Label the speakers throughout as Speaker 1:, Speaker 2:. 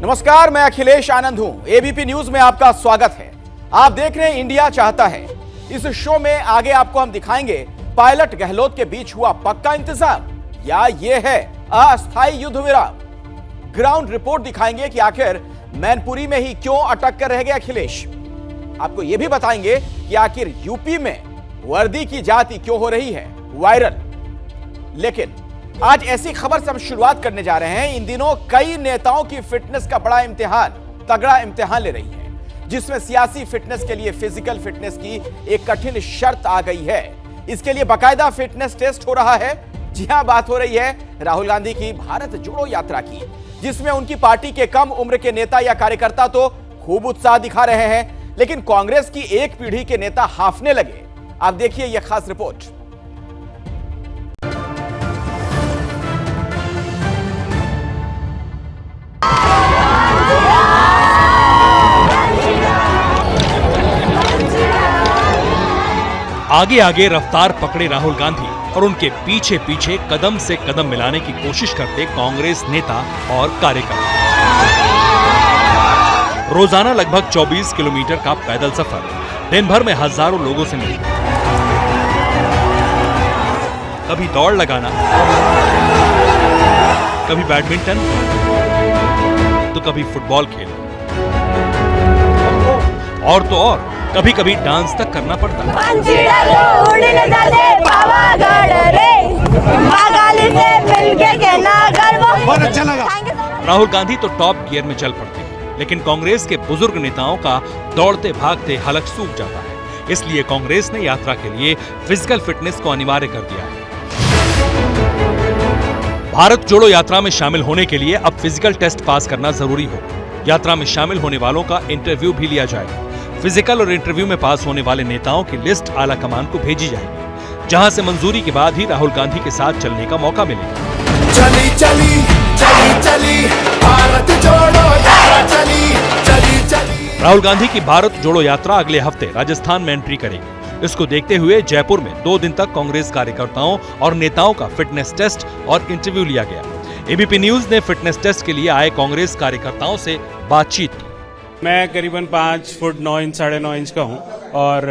Speaker 1: नमस्कार, मैं अखिलेश आनंद हूं। एबीपी न्यूज में आपका स्वागत है। आप देख रहे हैं इंडिया चाहता है। इस शो में आगे आपको हम दिखाएंगे पायलट गहलोत के बीच हुआ पक्का इंतजाम या ये है अस्थायी युद्ध विराम। ग्राउंड रिपोर्ट दिखाएंगे कि आखिर मैनपुरी में ही क्यों अटक कर रह गए अखिलेश। आपको यह भी बताएंगे कि आखिर यूपी में वर्दी की जाति क्यों हो रही है वायरल। लेकिन आज ऐसी खबर से हम शुरुआत करने जा रहे हैं। इन दिनों कई नेताओं की फिटनेस का बड़ा तगड़ा इम्तिहान ले रही है, जिसमें सियासी फिटनेस के लिए फिजिकल फिटनेस की एक कठिन शर्त आ गई है। इसके लिए बाकायदा फिटनेस टेस्ट हो रहा है। जी हां, बात हो रही है राहुल गांधी की भारत जोड़ो यात्रा की, जिसमें उनकी पार्टी के कम उम्र के नेता या कार्यकर्ता तो खूब उत्साह दिखा रहे हैं, लेकिन कांग्रेस की एक पीढ़ी के नेता हाफने लगे। आप देखिए यह खास रिपोर्ट।
Speaker 2: आगे आगे रफ्तार पकड़े राहुल गांधी और उनके पीछे पीछे कदम से कदम मिलाने की कोशिश करते कांग्रेस नेता और कार्यकर्ता। रोजाना लगभग 24 किलोमीटर का पैदल सफर, दिन भर में हजारों लोगों से मिलना, कभी दौड़ लगाना, कभी बैडमिंटन तो कभी फुटबॉल खेलना, और तो और कभी कभी डांस तक करना पड़ता है। राहुल गांधी तो टॉप गियर में चल पड़ते हैं, लेकिन कांग्रेस के बुजुर्ग नेताओं का दौड़ते भागते हलक सूख जाता है। इसलिए कांग्रेस ने यात्रा के लिए फिजिकल फिटनेस को अनिवार्य कर दिया है। भारत जोड़ो यात्रा में शामिल होने के लिए अब फिजिकल टेस्ट पास करना जरूरी होगा। यात्रा में शामिल होने वालों का इंटरव्यू भी लिया जाएगा। फिजिकल और इंटरव्यू में पास होने वाले नेताओं की लिस्ट आला कमान को भेजी जाएगी, जहां से मंजूरी के बाद ही राहुल गांधी के साथ चलने का मौका मिलेगा।
Speaker 3: चली चली चली चली भारत जोड़ो यात्रा चली चली चली।
Speaker 2: राहुल गांधी की भारत जोड़ो यात्रा अगले हफ्ते राजस्थान में एंट्री करेगी। इसको देखते हुए जयपुर में 2 दिन तक कांग्रेस कार्यकर्ताओं और नेताओं का फिटनेस टेस्ट और इंटरव्यू लिया गया। एबीपी न्यूज ने फिटनेस टेस्ट के लिए आए कांग्रेस कार्यकर्ताओं से बातचीत की।
Speaker 4: मैं करीबन 5 फुट 9 इंच 9.5 इंच का हूँ और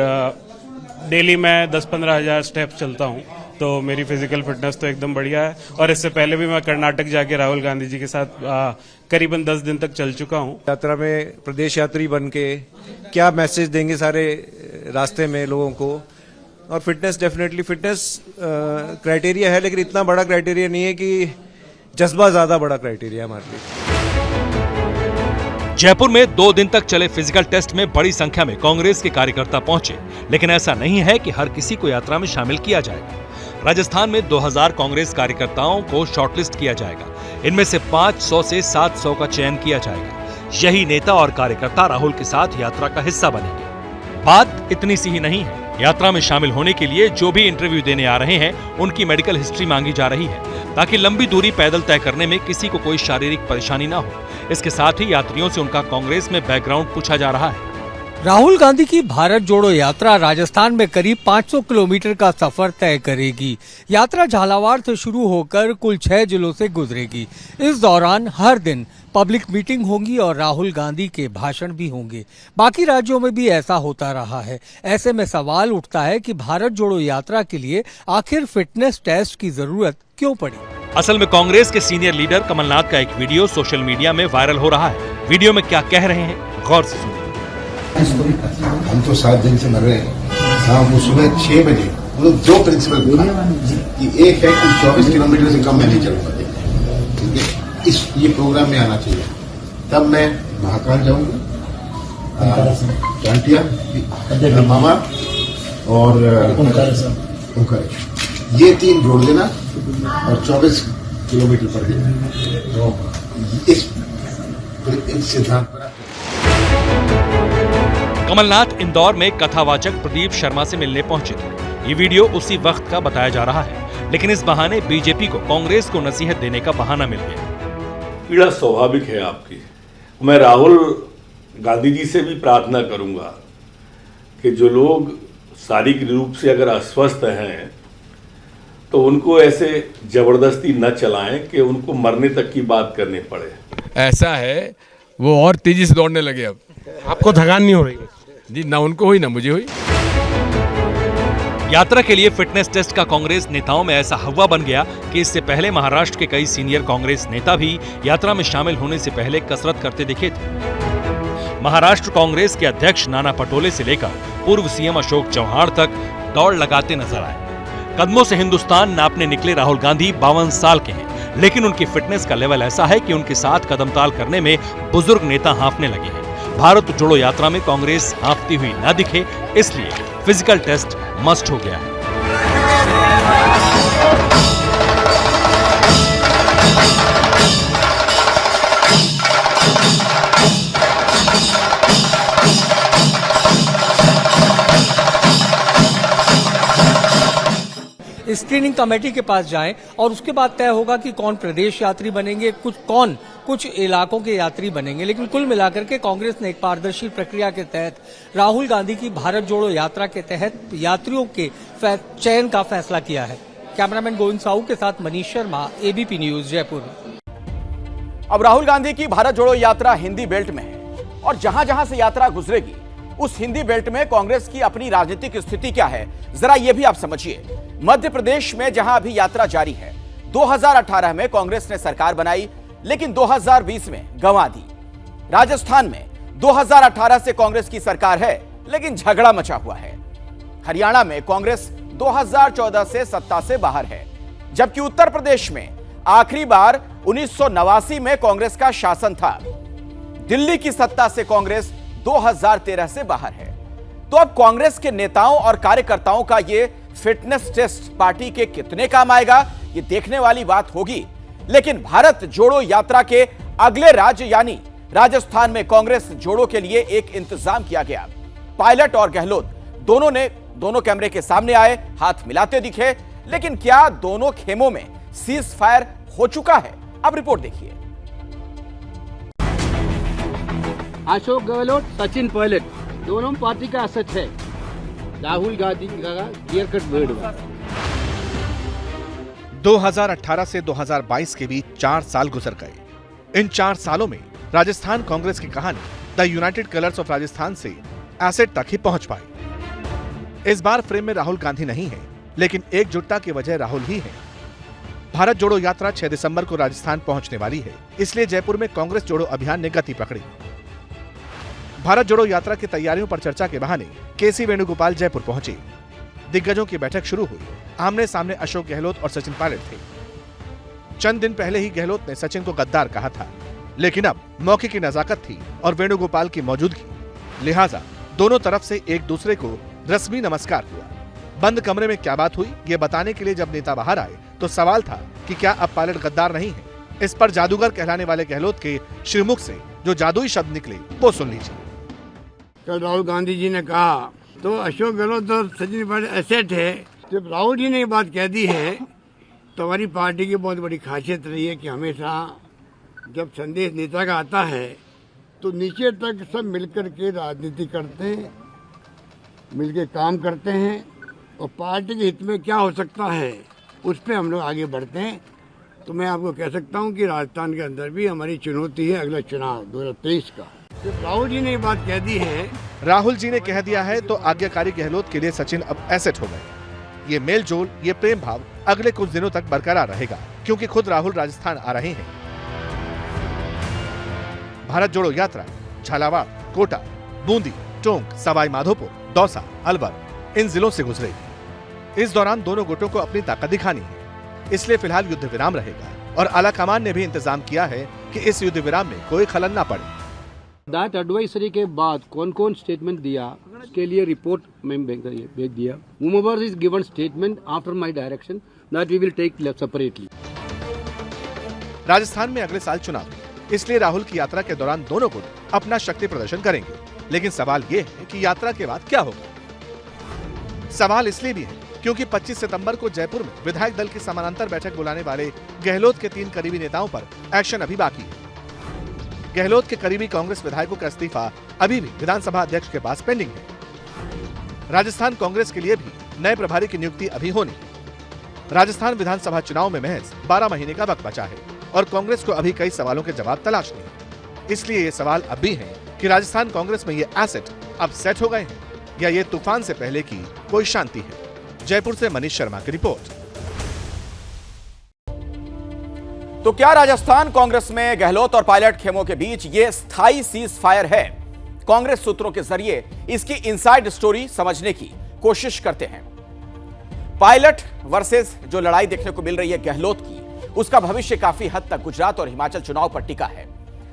Speaker 4: डेली मैं 10-15 हज़ार स्टेप्स चलता हूँ, तो मेरी फिजिकल फिटनेस तो एकदम बढ़िया है। और इससे पहले भी मैं कर्नाटक जाके राहुल गांधी जी के साथ करीबन 10 दिन तक चल चुका हूँ।
Speaker 5: यात्रा में प्रदेश यात्री बन के क्या मैसेज देंगे सारे रास्ते में लोगों को। और फिटनेस डेफिनेटली फिटनेस क्राइटेरिया है, लेकिन इतना बड़ा क्राइटेरिया नहीं है कि जज्बा ज्यादा बड़ा क्राइटेरिया हमारे लिए।
Speaker 2: जयपुर में 2 दिन तक चले फिजिकल टेस्ट में बड़ी संख्या में कांग्रेस के कार्यकर्ता पहुंचे, लेकिन ऐसा नहीं है कि हर किसी को यात्रा में शामिल किया जाएगा। राजस्थान में 2000 कांग्रेस कार्यकर्ताओं को शॉर्टलिस्ट किया जाएगा। इनमें से 500 से 700 का चयन किया जाएगा। यही नेता और कार्यकर्ता राहुल के साथ यात्रा का हिस्सा बनेंगे। बात इतनी सी ही नहीं है। यात्रा में शामिल होने के लिए जो भी इंटरव्यू देने आ रहे हैं, उनकी मेडिकल हिस्ट्री मांगी जा रही है, ताकि लंबी दूरी पैदल तय करने में किसी को कोई शारीरिक परेशानी ना हो। इसके साथ ही यात्रियों से उनका कांग्रेस में बैकग्राउंड पूछा जा रहा है।
Speaker 6: राहुल गांधी की भारत जोड़ो यात्रा राजस्थान में करीब 500 किलोमीटर का सफर तय करेगी। यात्रा झालावाड़ से शुरू होकर कुल 6 जिलों से गुजरेगी। इस दौरान हर दिन पब्लिक मीटिंग होंगी और राहुल गांधी के भाषण भी होंगे। बाकी राज्यों में भी ऐसा होता रहा है। ऐसे में सवाल उठता है कि भारत जोड़ो यात्रा के लिए आखिर फिटनेस टेस्ट की जरूरत क्यों पड़ी।
Speaker 2: असल में कांग्रेस के सीनियर लीडर कमलनाथ का एक वीडियो सोशल मीडिया में वायरल हो रहा है। वीडियो में क्या कह रहे हैं, गौर से सुनिए।
Speaker 7: हम तो 7 दिन से मर रहे हैं। वो सुबह 6 बजे वो 2 प्रिंसिपल कि एक है कि 24 किलोमीटर से कम मैं नहीं चलूंगा, ठीक है, ये प्रोग्राम में आना चाहिए। तब मैं महाकाल जाऊंगा, चांटिया, मामा और ओंकारेश्वर, ये 3 जोड़ देना और 24 किलोमीटर पर देना। इस सिद्धांत पर
Speaker 2: कमलनाथ इंदौर में कथावाचक प्रदीप शर्मा से मिलने पहुंचे थे। ये वीडियो उसी वक्त का बताया जा रहा है, लेकिन इस बहाने बीजेपी को कांग्रेस को नसीहत देने का बहाना मिल गया।
Speaker 8: पीड़ा स्वाभाविक है आपकी। मैं राहुल गांधी जी से भी प्रार्थना करूंगा कि जो लोग शारीरिक रूप से अगर अस्वस्थ हैं तो उनको ऐसे जबरदस्ती न चलाएं कि उनको मरने तक की बात करनी पड़े।
Speaker 9: ऐसा है वो और तेजी से दौड़ने लगे। अब
Speaker 10: आपको थकान नहीं हो रही?
Speaker 9: जी, ना उनको हुई ना मुझे हुई।
Speaker 2: यात्रा के लिए फिटनेस टेस्ट का कांग्रेस नेताओं में ऐसा हवा बन गया कि इससे पहले महाराष्ट्र के कई सीनियर कांग्रेस नेता भी यात्रा में शामिल होने से पहले कसरत करते दिखे थे। महाराष्ट्र कांग्रेस के अध्यक्ष नाना पटोले से लेकर पूर्व सीएम अशोक चौहान तक दौड़ लगाते नजर आए। कदमों से हिंदुस्तान नापने निकले राहुल गांधी 52 साल के हैं, लेकिन उनकी फिटनेस का लेवल ऐसा है कि उनके साथ कदमताल करने में बुजुर्ग नेता हांफने लगे हैं। भारत जोड़ो यात्रा में कांग्रेस हांफती हुई न दिखे, इसलिए फिजिकल टेस्ट मस्ट हो गया है।
Speaker 6: स्क्रीनिंग कमेटी के पास जाएं और उसके बाद तय होगा कि कौन प्रदेश यात्री बनेंगे, कुछ इलाकों के यात्री बनेंगे। लेकिन कुल मिलाकर के कांग्रेस ने एक पारदर्शी प्रक्रिया के तहत राहुल गांधी की भारत जोड़ो यात्रा के तहत यात्रियों के चयन का फैसला किया है। कैमरामैन गोविंद साहू के साथ मनीष शर्मा, एबीपी न्यूज, जयपुर।
Speaker 1: अब राहुल गांधी की भारत जोड़ो यात्रा हिंदी बेल्ट में है और जहां जहां से यात्रा गुजरेगी उस हिंदी बेल्ट में कांग्रेस की अपनी राजनीतिक स्थिति क्या है, जरा यह भी आप समझिए। मध्य प्रदेश में जहां अभी यात्रा जारी है, 2018 में कांग्रेस ने सरकार बनाई, लेकिन 2020 में गंवा दी। राजस्थान में 2018 से कांग्रेस की सरकार है, लेकिन झगड़ा मचा हुआ है। हरियाणा में कांग्रेस 2014 से सत्ता से बाहर है, जबकि उत्तर प्रदेश में आखिरी बार 1989 में कांग्रेस का शासन था। दिल्ली की सत्ता से कांग्रेस 2013 से बाहर है। तो अब कांग्रेस के नेताओं और कार्यकर्ताओं का यह फिटनेस टेस्ट पार्टी के कितने काम आएगा, यह देखने वाली बात होगी। लेकिन भारत जोड़ो यात्रा के अगले राज्य यानी राजस्थान में कांग्रेस जोड़ो के लिए एक इंतजाम किया गया। पायलट और गहलोत दोनों कैमरे के सामने आए, हाथ मिलाते दिखे, लेकिन क्या दोनों खेमों में सीज फायर हो चुका है? अब रिपोर्ट देखिए।
Speaker 11: अशोक गहलोत, सचिन पायलट दोनों पार्टी का असच है। राहुल गांधी का क्लियर कट वर्ड हुआ।
Speaker 12: 2018 से 2022 के बीच 4 साल गुजर गए। इन 4 सालों में राजस्थान कांग्रेस की कहानी the United colours of Rajasthan से एसेट तक ही पहुंच पाई। इस बार फ्रेम में राहुल गांधी नहीं है, लेकिन एकजुटता की वजह राहुल ही है। भारत जोड़ो यात्रा 6 दिसंबर को राजस्थान पहुंचने वाली है, इसलिए जयपुर में कांग्रेस जोड़ो अभियान ने गति पकड़ी। भारत जोड़ो यात्रा की तैयारियों पर चर्चा के बहाने केसी वेणुगोपाल जयपुर पहुंचे। दिग्गजों की बैठक शुरू हुई। आमने सामने अशोक गहलोत और सचिन पायलट थे। चंद दिन पहले ही गहलोत ने सचिन को गद्दार कहा था, लेकिन अब मौके की नजाकत थी और वेणुगोपाल की मौजूदगी, लिहाजा दोनों तरफ से एक दूसरे को रस्मी नमस्कार हुआ। बंद कमरे में क्या बात हुई, ये बताने के लिए जब नेता बाहर आए तो सवाल था कि क्या अब पायलट गद्दार नहीं है। इस पर जादूगर कहलाने वाले गहलोत के श्रीमुख से जो जादुई शब्द निकले वो सुन लीजिए।
Speaker 13: कल राहुल गांधी जी ने कहा तो अशोक गहलोत और सचिन पायलट एसेट है। जब राहुल जी ने ये बात कह दी है तो हमारी पार्टी की बहुत बड़ी खासियत रही है कि हमेशा जब संदेश नेता का आता है तो नीचे तक सब मिलकर के राजनीति करते हैं, मिलकर काम करते हैं और पार्टी के हित में क्या हो सकता है उस पर हम लोग आगे बढ़ते हैं। तो मैं आपको कह सकता हूं कि राजस्थान के अंदर भी हमारी चुनौती है अगला चुनाव 2023 का। जब राहुल जी ने ये बात कह दी है,
Speaker 12: राहुल जी ने कह दिया है तो आज्ञाकारी गहलोत के लिए सचिन अब एसेट हो गए। ये मेल जोल, ये प्रेम भाव अगले कुछ दिनों तक बरकरार रहेगा, क्योंकि खुद राहुल राजस्थान आ रहे हैं। भारत जोड़ो यात्रा झालावाड़, कोटा, बूंदी, टोंक, सवाई माधोपुर, दौसा, अलवर इन जिलों से गुजरेगी। इस दौरान दोनों गुटों को अपनी ताकत दिखानी है, इसलिए फिलहाल युद्ध विराम रहेगा और आला कमान ने भी इंतजाम किया है कि इस युद्ध विराम में कोई खलल न पड़े।
Speaker 11: दैट एडवाइजरी के बाद कौन कौन स्टेटमेंट दिया उसके लिए रिपोर्ट में भेज दिया। whomever is given statement after my direction that we will take separately।
Speaker 12: Rajasthan में अगले साल चुनाव है, इसलिए राहुल की यात्रा के दौरान दोनों गुट अपना शक्ति प्रदर्शन करेंगे। लेकिन सवाल ये है कि यात्रा के बाद क्या होगा। सवाल इसलिए भी है क्योंकि 25 सितंबर को जयपुर में विधायक दल की समानांतर बैठक बुलाने वाले गहलोत के 3 करीबी नेताओं पर एक्शन अभी बाकी है। गहलोत के करीबी कांग्रेस विधायकों का इस्तीफा अभी भी विधानसभा अध्यक्ष के पास पेंडिंग है। राजस्थान कांग्रेस के लिए भी नए प्रभारी की नियुक्ति अभी होनी है। राजस्थान विधानसभा चुनाव में महज 12 महीने का वक्त बचा है और कांग्रेस को अभी कई सवालों के जवाब तलाशने हैं। इसलिए ये सवाल अब भी है कि राजस्थान कांग्रेस में ये एसेट अब सेट हो गए हैं या ये तूफान से पहले की कोई शांति है। जयपुर से मनीष शर्मा की रिपोर्ट।
Speaker 1: तो क्या राजस्थान कांग्रेस में गहलोत और पायलट खेमों के बीच ये स्थायी सीज फायर है? कांग्रेस सूत्रों के जरिए इसकी इनसाइड स्टोरी समझने की कोशिश करते हैं। पायलट वर्सेस जो लड़ाई देखने को मिल रही है गहलोत की, उसका भविष्य काफी हद तक गुजरात और हिमाचल चुनाव पर टिका है।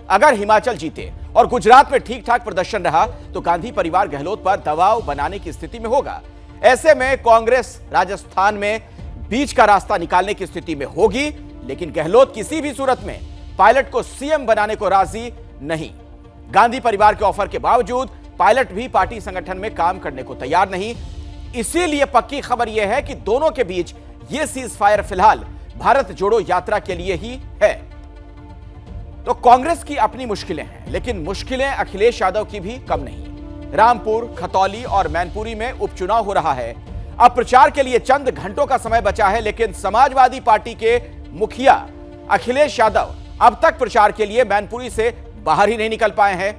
Speaker 1: अगर हिमाचल जीते और गुजरात में ठीक ठाक प्रदर्शन रहा तो गांधी परिवार गहलोत पर दबाव बनाने की स्थिति में होगा। ऐसे में कांग्रेस राजस्थान में बीच का रास्ता निकालने की स्थिति में होगी, लेकिन गहलोत किसी भी सूरत में पायलट को सीएम बनाने को राजी नहीं। गांधी परिवार के ऑफर के बावजूद पायलट भी पार्टी संगठन में काम करने को तैयार नहीं। इसीलिए पक्की खबर यह है कि दोनों के बीच यह सीज फायर फिलहाल भारत जोड़ो यात्रा के लिए ही है। तो कांग्रेस की अपनी मुश्किलें हैं, लेकिन मुश्किलें अखिलेश यादव की भी कम नहीं। रामपुर, खतौली और मैनपुरी में उपचुनाव हो रहा है। अब प्रचार के लिए चंद घंटों का समय बचा है, लेकिन समाजवादी पार्टी के मुखिया अखिलेश यादव अब तक प्रचार के लिए मैनपुरी से बाहर ही नहीं निकल पाए हैं।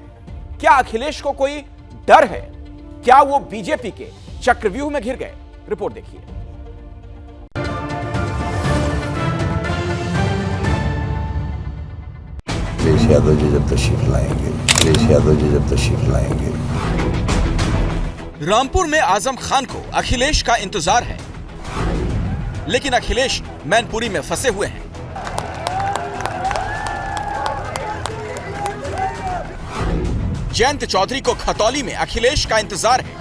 Speaker 1: क्या अखिलेश को कोई डर है? क्या वो बीजेपी के चक्रव्यूह में घिर गए? रिपोर्ट देखिए।
Speaker 3: अखिलेश यादव जी जब तशरीफ लाएंगे,
Speaker 1: रामपुर में आजम खान को अखिलेश का इंतजार है, लेकिन अखिलेश मैनपुरी में फंसे हुए हैं। जयंत चौधरी को खतौली में अखिलेश का इंतजार है,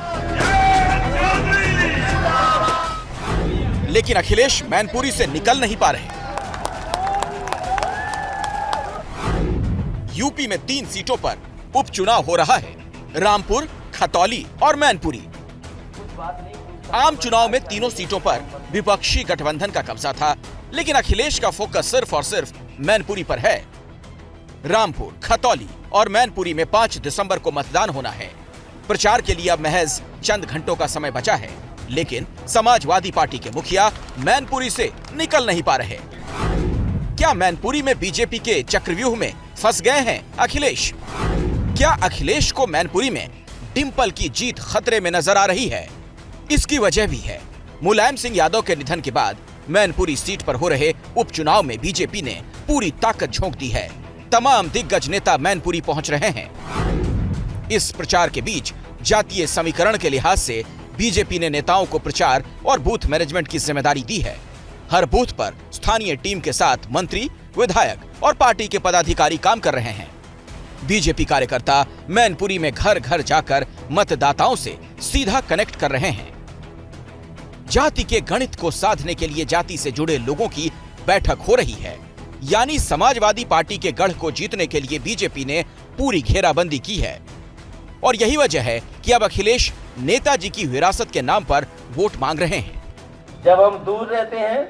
Speaker 1: लेकिन अखिलेश मैनपुरी से निकल नहीं पा रहे। यूपी में 3 सीटों पर उपचुनाव हो रहा है, रामपुर, खतौली और मैनपुरी। आम चुनाव में तीनों सीटों पर विपक्षी गठबंधन का कब्जा था, लेकिन अखिलेश का फोकस सिर्फ और सिर्फ मैनपुरी पर है। रामपुर, खतौली और मैनपुरी में 5 दिसंबर को मतदान होना है। प्रचार के लिए अब महज चंद घंटों का समय बचा है, लेकिन समाजवादी पार्टी के मुखिया मैनपुरी से निकल नहीं पा रहे। क्या मैनपुरी में बीजेपी के चक्रव्यूह में फंस गए हैं अखिलेश? क्या अखिलेश को मैनपुरी में डिंपल की जीत खतरे में नजर आ रही है? इसकी वजह भी है, मुलायम सिंह यादव के निधन के बाद मैनपुरी सीट पर हो रहे उपचुनाव में बीजेपी ने पूरी ताकत झोंक दी है। तमाम दिग्गज नेता मैनपुरी पहुंच रहे हैं। इस प्रचार के बीच जातीय समीकरण के लिहाज से बीजेपी ने नेताओं को प्रचार और बूथ मैनेजमेंट की जिम्मेदारी दी है। हर बूथ पर स्थानीय टीम के साथ मंत्री, विधायक और पार्टी के पदाधिकारी काम कर रहे हैं। बीजेपी कार्यकर्ता मैनपुरी में घर घर जाकर मतदाताओं से सीधा कनेक्ट कर रहे हैं। जाति के गणित को साधने के लिए जाति से जुड़े लोगों की बैठक हो रही है। यानी समाजवादी पार्टी के गढ़ को जीतने के लिए बीजेपी ने पूरी घेराबंदी की है। और यही वजह है कि अब अखिलेश नेताजी की विरासत के नाम पर वोट मांग रहे हैं।
Speaker 10: जब हम दूर रहते हैं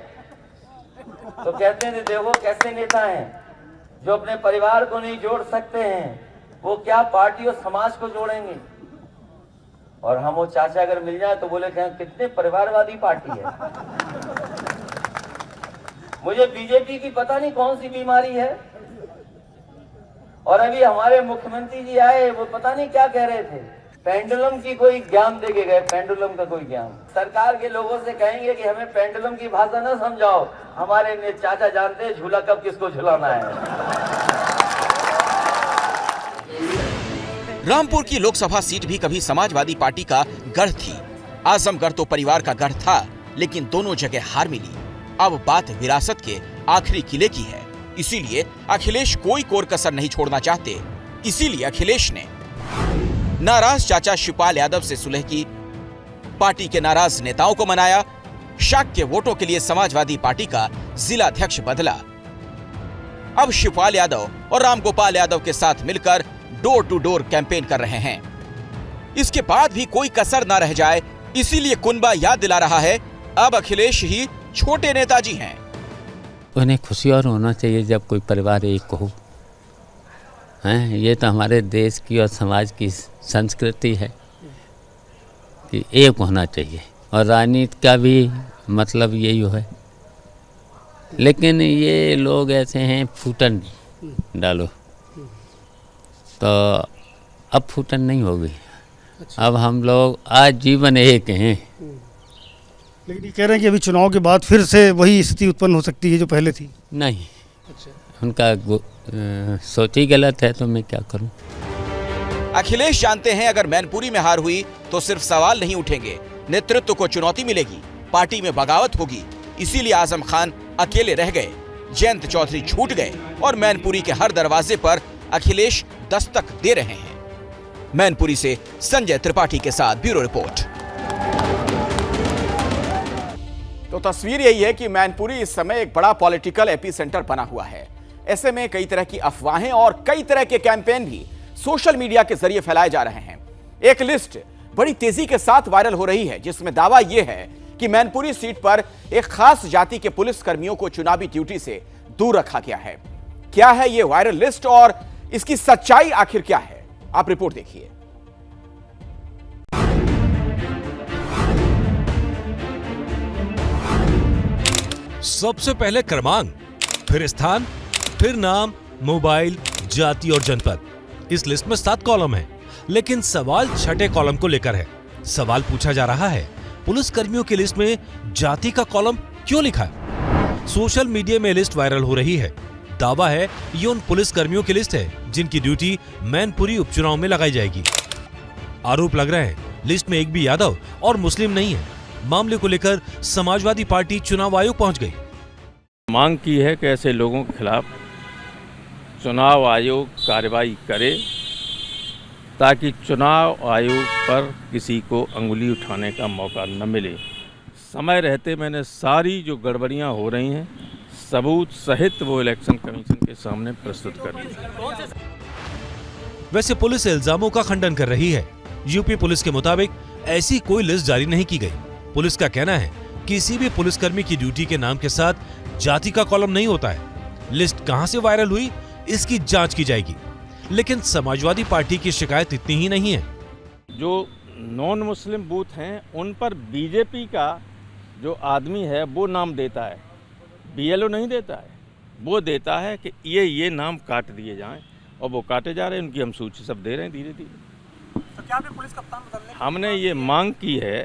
Speaker 10: तो कहते हैं देखो कैसे नेता हैं जो अपने परिवार को नहीं जोड़ सकते हैं, वो क्या पार्टी और समाज को जोड़ेंगे। और हम वो चाचा अगर मिल जाए तो बोले कितने परिवारवादी पार्टी है। मुझे बीजेपी की पता नहीं कौन सी बीमारी है। और अभी हमारे मुख्यमंत्री जी आए, वो पता नहीं क्या कह रहे थे, पेंडुलम की कोई ज्ञान दे के गए, पेंडुलम का कोई ज्ञान। सरकार के लोगों से कहेंगे कि हमें पेंडुलम की भाषा ना समझाओ, हमारे चाचा जानते हैं झूला कब किसको झुलाना है।
Speaker 1: रामपुर की लोकसभा सीट भी कभी समाजवादी पार्टी का गढ़ थी। आजमगढ़ तो परिवार का गढ़ था, लेकिन दोनों जगह हार मिली। अब बात विरासत के आखिरी किले की है, इसीलिए अखिलेश कोई कोर कसर नहीं छोड़ना चाहते। इसीलिए अखिलेश ने नाराज चाचा शिवपाल यादव से सुलह की, पार्टी के नाराज नेताओं को मनाया, शाक के वोटों के लिए समाजवादी पार्टी का जिला अध्यक्ष बदला। अब शिवपाल यादव और रामगोपाल यादव के साथ मिलकर डोर टू डोर कैंपेन कर रहे हैं। इसके बाद भी कोई कसर ना रह जाए, इसीलिए कुनबा याद दिला रहा है, अब अखिलेश ही छोटे नेताजी हैं।
Speaker 14: उन्हें खुशी और होना चाहिए जब कोई परिवार एक हो। हैं, ये तो हमारे देश की और समाज की संस्कृति है कि एक होना चाहिए, और राजनीति का भी मतलब यही है। लेकिन ये लोग ऐसे हैं, फूटन डालो, तो अब फूटन नहीं होगी। अब हम लोग आज जीवन एक हैं।
Speaker 15: लेकिन ये कह रहे हैं कि अभी चुनाव के बाद फिर से वही स्थिति उत्पन्न हो सकती है जो पहले थी।
Speaker 14: नहीं, उनका सोच ही गलत है, तो मैं क्या करूं।
Speaker 1: अखिलेश जानते हैं अगर मैनपुरी में हार हुई तो सिर्फ सवाल नहीं उठेंगे, नेतृत्व को चुनौती मिलेगी, पार्टी में बगावत होगी। इसीलिए आजम खान अकेले रह गए, जयंत चौधरी छूट गए और मैनपुरी के हर दरवाजे पर अखिलेश दस्तक दे रहे हैं। मैनपुरी से संजय त्रिपाठी के साथ ब्यूरो रिपोर्ट। तो तस्वीर यही है कि मैनपुरी इस समय एक बड़ा पॉलिटिकल एपीसेंटर बना हुआ है। ऐसे में कई तरह की अफवाहें और कई तरह के कैंपेन भी सोशल मीडिया के जरिए फैलाए जा रहे हैं। एक लिस्ट बड़ी तेजी के साथ वायरल हो रही है जिसमें दावा यह है कि मैनपुरी सीट पर एक खास जाति के पुलिस कर्मियों को चुनावी ड्यूटी से दूर रखा गया है। क्या है यह वायरल लिस्ट और इसकी सच्चाई आखिर क्या है, आप रिपोर्ट देखिए।
Speaker 2: सबसे पहले क्रमांक, फिर स्थान, फिर नाम, मोबाइल, जाति और जनपद। इस लिस्ट में 7 कॉलम हैं, लेकिन सवाल छठे कॉलम को लेकर है। सवाल पूछा जा रहा है, पुलिस कर्मियों की लिस्ट में जाति का कॉलम क्यों लिखा है? सोशल मीडिया में लिस्ट वायरल हो रही है। दावा है ये उन पुलिस कर्मियों की लिस्ट है जिनकी ड्यूटी मैनपुरी उपचुनाव में लगाई जाएगी। आरोप लग रहे हैं लिस्ट में एक भी यादव और मुस्लिम नहीं है। मामले को लेकर समाजवादी पार्टी चुनाव आयोग पहुंच गई।
Speaker 16: मांग की है कि ऐसे लोगों के खिलाफ चुनाव आयोग कार्रवाई करे ताकि चुनाव आयोग पर किसी को अंगुली उठाने का मौका न मिले। समय रहते मैंने सारी जो गड़बड़ियां हो रही हैं सबूत सहित वो इलेक्शन कमीशन के सामने प्रस्तुत कर दी।
Speaker 2: वैसे पुलिस इल्जामों का खंडन कर रही है। यूपी पुलिस के मुताबिक ऐसी कोई लिस्ट जारी नहीं की गई। पुलिस का कहना है किसी भी पुलिसकर्मी की ड्यूटी के नाम के साथ जाति का कॉलम नहीं होता है। लिस्ट कहां से वायरल हुई इसकी जांच की जाएगी। लेकिन समाजवादी पार्टी की शिकायत इतनी ही नहीं है।
Speaker 16: जो नॉन मुस्लिम बूथ हैं उन पर बीजेपी का जो आदमी है वो नाम देता है, बीएलओ नहीं देता है। वो देता है कि ये नाम काट दिए जाएं और वो काटे जा रहे हैं। उनकी हम सूची सब दे रहे हैं धीरे धीरे।
Speaker 15: तो क्या भी पुलिस कप्तान बदलने
Speaker 16: हमने ये मांग की है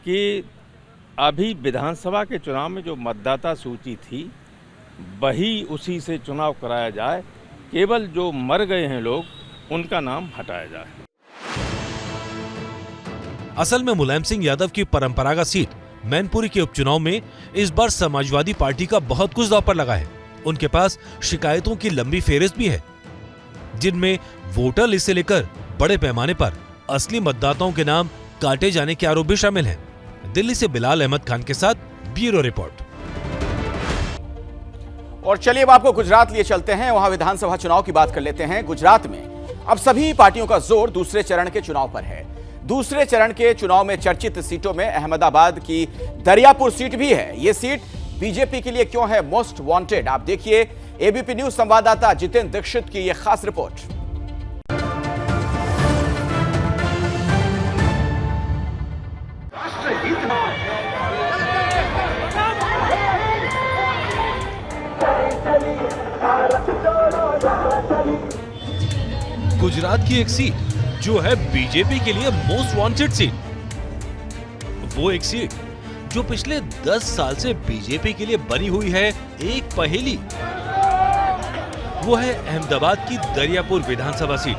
Speaker 16: कि अभी विधानसभा के चुनाव में जो मतदाता सूची थी वही उसी से चुनाव कराया जाए। केवल जो मर गए हैं लोग उनका नाम हटाया जाए।
Speaker 2: असल में मुलायम सिंह यादव की परंपरागत सीट मैनपुरी के उपचुनाव में इस बार समाजवादी पार्टी का बहुत कुछ दांव पर लगा है। उनके पास शिकायतों की लंबी फेहरिस्त भी है, जिनमें वोटर लिस्ट से लेकर बड़े पैमाने पर असली मतदाताओं के नाम काटे जाने के आरोप भी शामिल हैं। दिल्ली से बिलाल अहमद खान के साथ ब्यूरो रिपोर्ट।
Speaker 1: और चलिए अब आपको गुजरात लिए चलते हैं, वहां विधानसभा चुनाव की बात कर लेते हैं। गुजरात में अब सभी पार्टियों का जोर दूसरे चरण के चुनाव पर है। दूसरे चरण के चुनाव में चर्चित सीटों में अहमदाबाद की दरियापुर सीट भी है। यह सीट बीजेपी के लिए क्यों है मोस्ट वांटेड, आप देखिए एबीपी न्यूज संवाददाता जितेंद्र दीक्षित की यह खास रिपोर्ट।
Speaker 2: गुजरात की एक सीट जो है बीजेपी के लिए मोस्ट वांटेड सीट, वो एक सीट जो पिछले 10 साल से बीजेपी के लिए बनी हुई है एक पहेली। वो है अहमदाबाद की दरियापुर विधानसभा सीट,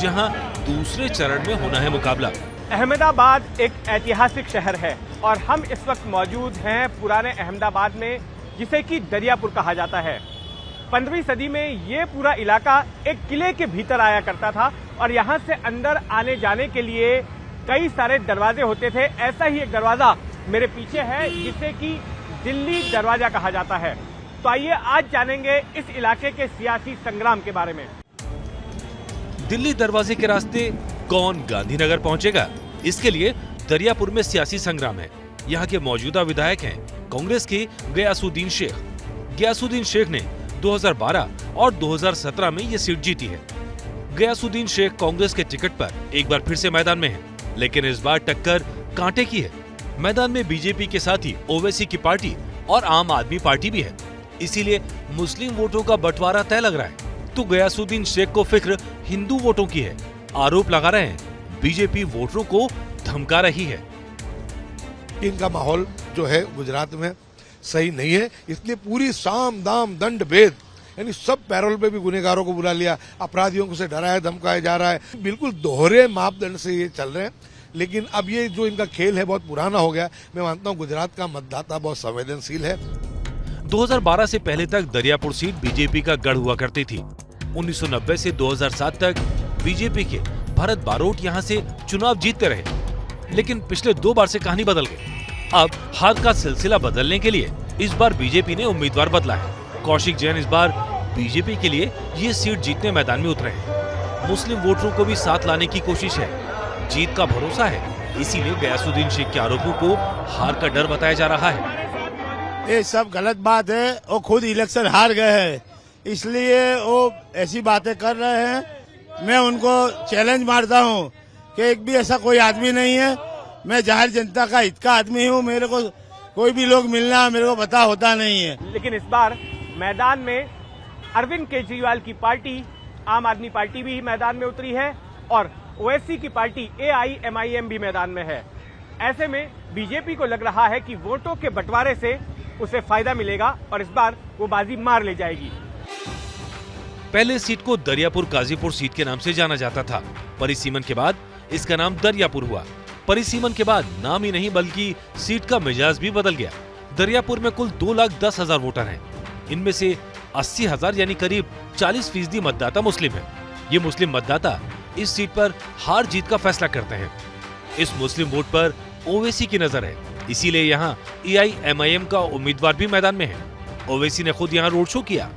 Speaker 2: जहां दूसरे चरण में होना है मुकाबला।
Speaker 17: अहमदाबाद एक ऐतिहासिक शहर है और हम इस वक्त मौजूद हैं पुराने अहमदाबाद में, जिसे कि दरियापुर कहा जाता है। 15वीं सदी में ये पूरा इलाका एक किले के भीतर आया करता था और यहाँ से अंदर आने जाने के लिए कई सारे दरवाजे होते थे। ऐसा ही एक दरवाजा मेरे पीछे है जिसे कि दिल्ली दरवाजा कहा जाता है। तो आइए आज जानेंगे इस इलाके के सियासी संग्राम के बारे में।
Speaker 2: दिल्ली दरवाजे के रास्ते कौन गांधीनगर पहुंचेगा, इसके लिए दरियापुर में सियासी संग्राम है। यहाँ के मौजूदा विधायक हैं कांग्रेस के गयासुद्दीन शेख। गयासुद्दीन शेख ने 2012 और 2017 में ये सीट जीती है। गयासुद्दीन शेख कांग्रेस के टिकट पर एक बार फिर से मैदान में हैं, लेकिन इस बार टक्कर कांटे की है। मैदान में बीजेपी के साथ ही ओवैसी की पार्टी और आम आदमी पार्टी भी है, इसीलिए मुस्लिम वोटों का बंटवारा तय लग रहा है। तो गयासुद्दीन शेख को फिक्र हिंदू वोटों की है। आरोप लगा रहे हैं बीजेपी वोटरों को धमका रही है।
Speaker 18: इनका माहौल जो है गुजरात में सही नहीं है, इसलिए पूरी साम दाम दंड भेद यानी सब पैरोल पे भी गुनहगारों को बुला लिया, अपराधियों को से डराया धमकाया जा रहा है। बिल्कुल दोहरे मापदंड से ये चल रहे हैं। लेकिन अब ये जो इनका खेल है बहुत पुराना हो गया। मैं मानता हूँ गुजरात का मतदाता बहुत संवेदनशील है।
Speaker 2: 2012 से पहले तक दरियापुर सीट बीजेपी का गढ़ हुआ करती थी। 1990 से 2007 तक बीजेपी के भरत बारोट यहां से चुनाव जीतते रहे, लेकिन पिछले 2 बार से कहानी बदल गई। अब हाथ का सिलसिला बदलने के लिए इस बार बीजेपी ने उम्मीदवार बदला है। कौशिक जैन इस बार बीजेपी के लिए ये सीट जीतने मैदान में उतरे हैं। मुस्लिम वोटरों को भी साथ लाने की कोशिश है। जीत का भरोसा है, इसीलिए गयासुद्दीन शेख के आरोपों को हार का डर बताया जा रहा है।
Speaker 13: ये सब गलत बात है। वो खुद इलेक्शन हार गए हैं, इसलिए वो ऐसी बातें कर रहे हैं। मैं उनको चैलेंज मारता हूँ कि एक भी ऐसा कोई आदमी नहीं है। मैं जाहिर जनता का हित का आदमी हूँ। मेरे को कोई भी लोग मिलना मेरे को पता होता नहीं है।
Speaker 17: लेकिन इस बार मैदान में अरविंद केजरीवाल की पार्टी आम आदमी पार्टी भी मैदान में उतरी है और ओवैसी की पार्टी AIMIM भी मैदान में है। ऐसे में बीजेपी को लग रहा है कि वोटों के बंटवारे से उसे फायदा मिलेगा और इस बार वो बाजी मार ले जाएगी।
Speaker 2: पहले सीट को दरियापुर गाजीपुर सीट के नाम से जाना जाता था। परिसीमन के बाद इसका नाम दरियापुर हुआ। परिसीमन के बाद नाम ही नहीं बल्कि सीट का मिजाज भी बदल गया। दरियापुर में कुल 2,10,000 वोटर हैं। इनमें से 80,000 यानी करीब 40% मतदाता मुस्लिम हैं। ये मुस्लिम मतदाता इस सीट पर हार जीत का फैसला करते हैं। इस मुस्लिम वोट पर ओवैसी की नजर है, इसीलिए यहाँ AIMIM का उम्मीदवार भी मैदान में है। ओवैसी ने खुद यहाँ रोड शो किया।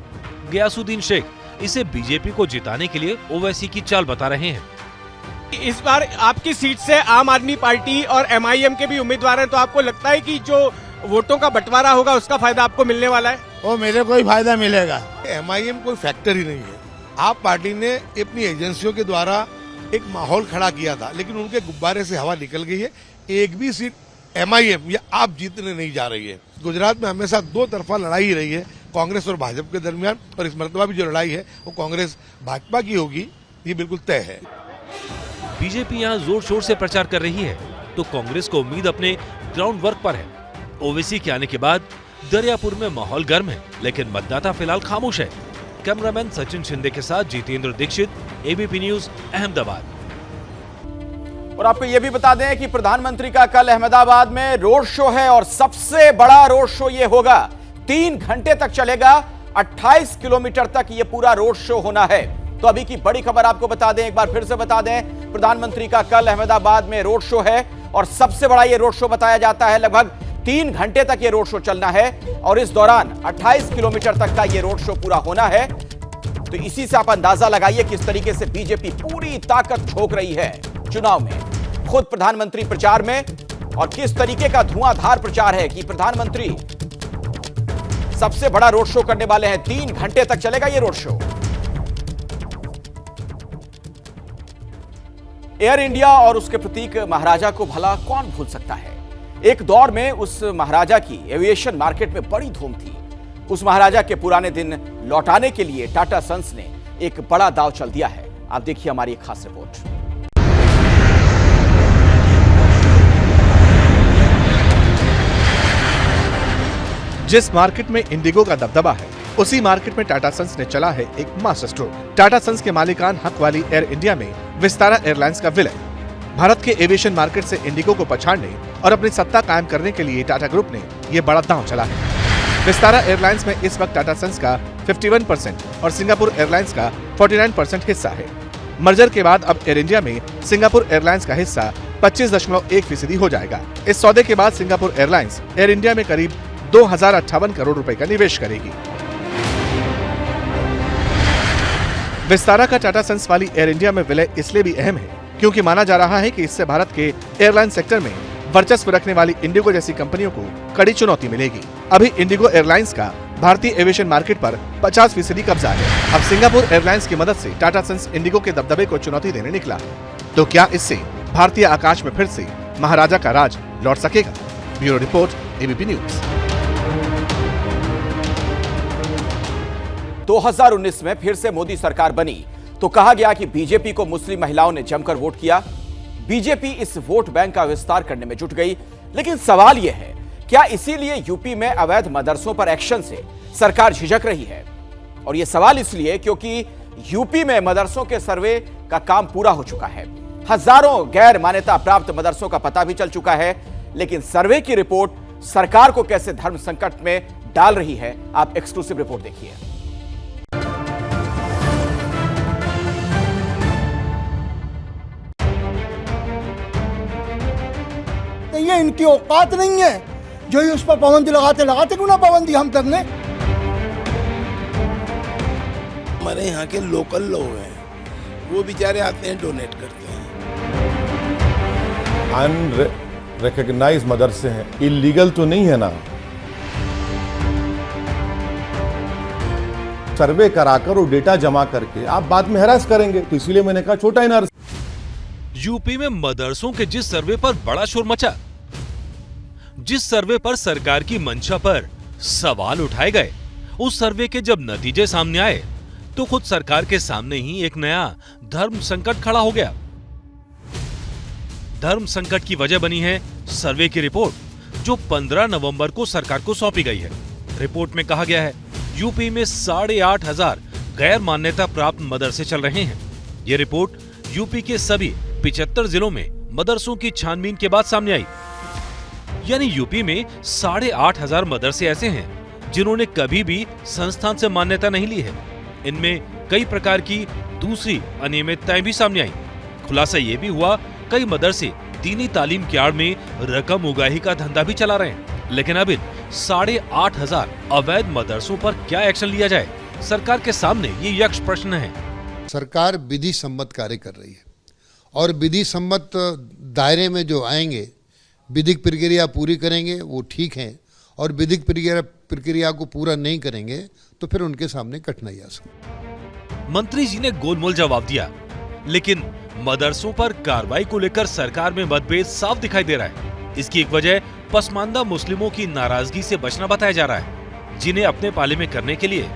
Speaker 2: गयासुद्दीन शेख इसे बीजेपी को जिताने के लिए ओवैसी की चाल बता रहे हैं।
Speaker 17: इस बार आपकी सीट से आम आदमी पार्टी और MIM के भी उम्मीदवार हैं, तो आपको लगता है कि जो वोटों का बंटवारा होगा उसका फायदा आपको मिलने वाला है?
Speaker 13: वो मेरे को ही फायदा मिलेगा।
Speaker 18: MIM कोई फैक्टर ही नहीं है। आप पार्टी ने अपनी एजेंसियों के द्वारा एक माहौल खड़ा किया था, लेकिन उनके गुब्बारे से हवा निकल गई है। एक भी सीट MIM या आप जीतने नहीं जा रही है। गुजरात में हमेशा 2 तरफा लड़ाई रही है कांग्रेस और भाजपा के दरमियान, और इस मरतबा भी जो लड़ाई है वो कांग्रेस भाजपा की होगी, ये बिल्कुल तय है।
Speaker 2: बीजेपी यहाँ जोर शोर से प्रचार कर रही है तो कांग्रेस को उम्मीद अपने ग्राउंड वर्क पर है। ओवैसी के आने के बाद दरियापुर में माहौल गर्म है, लेकिन मतदाता फिलहाल खामोश है। कैमरामैन सचिन शिंदे के साथ जितेंद्र दीक्षित, ABP न्यूज, अहमदाबाद।
Speaker 1: और आपको यह भी बता दें कि प्रधानमंत्री का कल अहमदाबाद में रोड शो है और सबसे बड़ा रोड शो यह होगा। 3 घंटे तक चलेगा। 28 किलोमीटर तक यह पूरा रोड शो होना है। तो अभी की बड़ी खबर आपको बता दें, एक बार फिर से बता दें, प्रधानमंत्री का कल अहमदाबाद में रोड शो है और सबसे बड़ा यह रोड शो बताया जाता है। लगभग 3 घंटे तक यह रोड शो चलना है और इस दौरान 28 किलोमीटर तक का यह रोड शो पूरा होना है। तो इसी से आप अंदाजा लगाइए किस तरीके से बीजेपी पूरी ताकत झोंक रही है चुनाव में, खुद प्रधानमंत्री प्रचार में, और किस तरीके का धुआंधार प्रचार है कि प्रधानमंत्री सबसे बड़ा रोड शो करने वाले हैं। 3 घंटे तक चलेगा यह रोड शो। एयर इंडिया और उसके प्रतीक महाराजा को भला कौन भूल सकता है। एक दौर में उस महाराजा की एविएशन मार्केट में बड़ी धूम थी। उस महाराजा के पुराने दिन लौटाने के लिए टाटा सन्स ने एक बड़ा दांव चल दिया है। आप देखिए हमारी एक खास रिपोर्ट।
Speaker 12: जिस मार्केट में इंडिगो का दबदबा है, उसी मार्केट में टाटा सन्स ने चला है एक मास्टर स्ट्रोक। टाटा सन्स के मालिकान हक वाली एयर इंडिया में विस्तारा एयरलाइंस का विलय। भारत के एविएशन मार्केट से इंडिगो को पछाड़ने और अपनी सत्ता कायम करने के लिए टाटा ग्रुप ने यह बड़ा दांव चला है। विस्तारा एयरलाइंस में इस वक्त टाटा सन्स का 51% और सिंगापुर एयरलाइंस का 49% हिस्सा है। मर्जर के बाद अब एयर इंडिया में सिंगापुर एयरलाइंस का हिस्सा 25.1% हो जाएगा। इस सौदे के बाद सिंगापुर एयरलाइंस एयर इंडिया में करीब 2058 करोड़ रुपए का निवेश करेगी। विस्तारा का टाटा सन्स वाली एयर इंडिया में विलय इसलिए भी अहम है क्योंकि माना जा रहा है कि इससे भारत के एयरलाइन सेक्टर में वर्चस्व रखने वाली इंडिगो जैसी कंपनियों को कड़ी चुनौती मिलेगी। अभी इंडिगो एयरलाइंस का भारतीय एविएशन मार्केट पर 50% कब्जा है। अब सिंगापुर एयरलाइंस की मदद से टाटा सन्स इंडिगो के दबदबे को चुनौती देने निकला। तो क्या इससे भारतीय आकाश में फिर से महाराजा का राज लौट सकेगा? Bureau report, ABP news.
Speaker 1: 2019 में फिर से मोदी सरकार बनी तो कहा गया कि बीजेपी को मुस्लिम महिलाओं ने जमकर वोट किया। बीजेपी इस वोट बैंक का विस्तार करने में जुट गई। लेकिन सवाल यह है, क्या इसीलिए यूपी में अवैध मदरसों पर एक्शन से सरकार झिझक रही है? और यह सवाल इसलिए क्योंकि यूपी में मदरसों के सर्वे का काम पूरा हो चुका है। हजारों गैर मान्यता प्राप्त मदरसों का पता भी चल चुका है। लेकिन सर्वे की रिपोर्ट सरकार को कैसे धर्म संकट में डाल रही है, आप एक्सक्लूसिव रिपोर्ट देखिए।
Speaker 19: ये इनकी औकात नहीं है जो ये उस पर पाबंदी लगाते क्यों ना पाबंदी हम करने।
Speaker 3: हमारे यहाँ के लोकल लोग हैं, वो बेचारे आते हैं, डोनेट करते हैं।
Speaker 20: अनरिकॉग्नाइज मदरसे हैं, इलीगल तो नहीं है ना। सर्वे कराकर और डेटा जमा करके आप बाद में हैरास करेंगे, तो इसीलिए मैंने कहा छोटा इनर।
Speaker 2: यूपी में मदरसों के जिस सर्वे पर बड़ा शोर मचा, जिस सर्वे पर सरकार की मंशा पर सवाल उठाए गए, उस सर्वे के जब नतीजे सामने आए तो खुद सरकार के सामने ही एक नया धर्म संकट खड़ा हो गया। धर्म संकट की वजह बनी है सर्वे की रिपोर्ट जो 15 नवंबर को सरकार को सौंपी गई है। रिपोर्ट में कहा गया है यूपी में 8,500 गैर मान्यता प्राप्त मदरसे चल रहे हैं। ये रिपोर्ट यूपी के सभी 75 जिलों में मदरसों की छानबीन के बाद सामने आई। यानी यूपी में 8,500 मदरसे ऐसे हैं जिन्होंने कभी भी संस्थान से मान्यता नहीं ली है। इनमें कई प्रकार की दूसरी अनियमितताएं भी सामने आई। खुलासा ये भी हुआ कई मदरसे दीनी तालीम की आड़ में रकम उगाही का धंधा भी चला रहे हैं। लेकिन अब इन 8,500 अवैध मदरसों पर क्या एक्शन लिया जाए, सरकार के सामने ये यक्ष प्रश्न है।
Speaker 21: सरकार विधि सम्मत कार्य कर रही है और विधि सम्मत दायरे में जो आएंगे, विधिक प्रक्रिया पूरी करेंगे वो ठीक है, और विधिक प्रक्रिया को पूरा नहीं करेंगे तो फिर उनके सामने कठिनाई आ सकती।
Speaker 2: मंत्री जी ने गोलमोल जवाब दिया, लेकिन मदरसों पर कार्रवाई को लेकर सरकार में मतभेद साफ दिखाई दे रहा है। इसकी एक वजह पसमानदा मुस्लिमों की नाराजगी से बचना बताया जा रहा है, जिन्हें अपने पाले में करने के लिए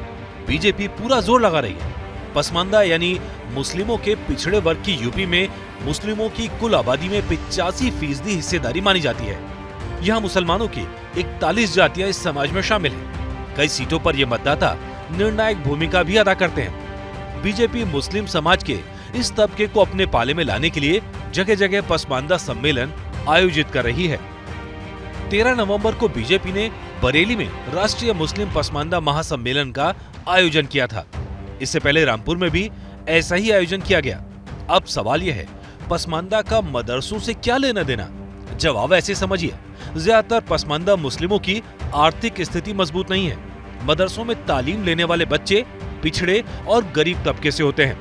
Speaker 2: बीजेपी पूरा जोर लगा रही है। पसमानदा यानी मुस्लिमों के पिछड़े वर्ग की यूपी में मुस्लिमों की कुल आबादी में 85% हिस्सेदारी मानी जाती है। यहाँ मुसलमानों की 41 जातियां इस समाज में शामिल हैं। कई सीटों पर ये मतदाता निर्णायक भूमिका भी अदा करते हैं। बीजेपी मुस्लिम समाज के इस तबके को अपने पाले में लाने के लिए जगह जगह पसमानदा सम्मेलन आयोजित कर रही है। 13 नवंबर को बीजेपी ने बरेली में राष्ट्रीय मुस्लिम पसमानदा महासम्मेलन का आयोजन किया था। इससे पहले रामपुर में भी ऐसा ही आयोजन किया गया। अब सवाल यह है, पसमानदा का मदरसों से क्या लेना देना? जवाब ऐसे समझिए, ज्यादातर पसमानदा मुस्लिमों की आर्थिक स्थिति मजबूत नहीं है। मदरसों में तालीम लेने वाले बच्चे पिछड़े और गरीब तबके से होते हैं।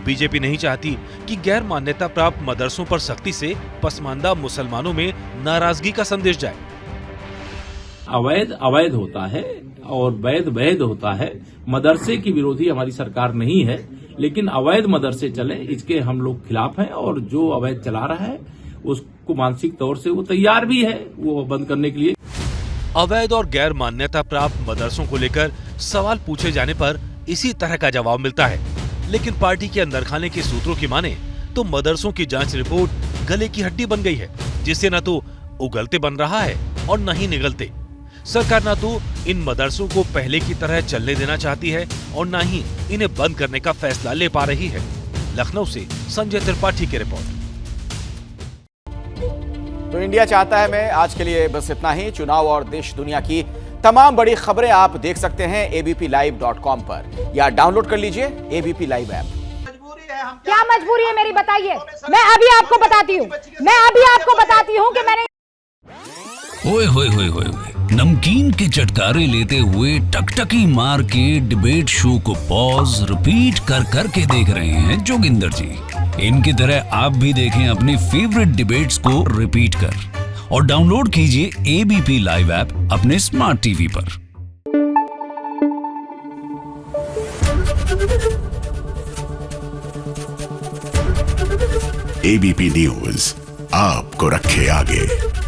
Speaker 2: बीजेपी नहीं चाहती कि गैर मान्यता प्राप्त मदरसों पर सख्ती से पसमानदा मुसलमानों में नाराजगी का संदेश जाए।
Speaker 22: अवैध अवैध होता है और वैध वैध होता है। मदरसे की विरोधी हमारी सरकार नहीं है, लेकिन अवैध मदरसे चले इसके हम लोग खिलाफ हैं, और जो अवैध चला रहा है उसको मानसिक तौर से वो तैयार भी है वो बंद करने के लिए।
Speaker 2: अवैध और गैर मान्यता प्राप्त मदरसों को लेकर सवाल पूछे जाने पर इसी तरह का जवाब मिलता है। लेकिन पार्टी के अंदर खाने के सूत्रों की माने तो मदरसों की जांच रिपोर्ट गले की हड्डी बन गई है, जिससे न तो उगलते बन रहा है और न ही निगलते। सरकार न तो इन मदरसों को पहले की तरह चलने देना चाहती है और न ही इन्हें बंद करने का फैसला ले पा रही है। लखनऊ से संजय त्रिपाठी की रिपोर्ट।
Speaker 1: तो इंडिया चाहता है में आज के लिए बस इतना ही। चुनाव और देश दुनिया की तमाम बड़ी खबरें आप देख सकते हैं abplive.com पर, या डाउनलोड कर लीजिए ABP लाइव ऐप।
Speaker 23: क्या मजबूरी है मेरी, बताइए। मैं अभी आपको बताती हूँ कि मैंने
Speaker 24: ओए होए होए होए नमकीन के चटकारे लेते हुए टकटकी मार के डिबेट शो को पॉज रिपीट कर कर के देख रहे हैं जोगिंदर जी। इनकी तरह आप भी देखें अपनी फेवरेट डिबेट्स को रिपीट कर, और डाउनलोड कीजिए ABP लाइव ऐप अपने स्मार्ट टीवी पर।
Speaker 3: ABP न्यूज आपको रखे आगे।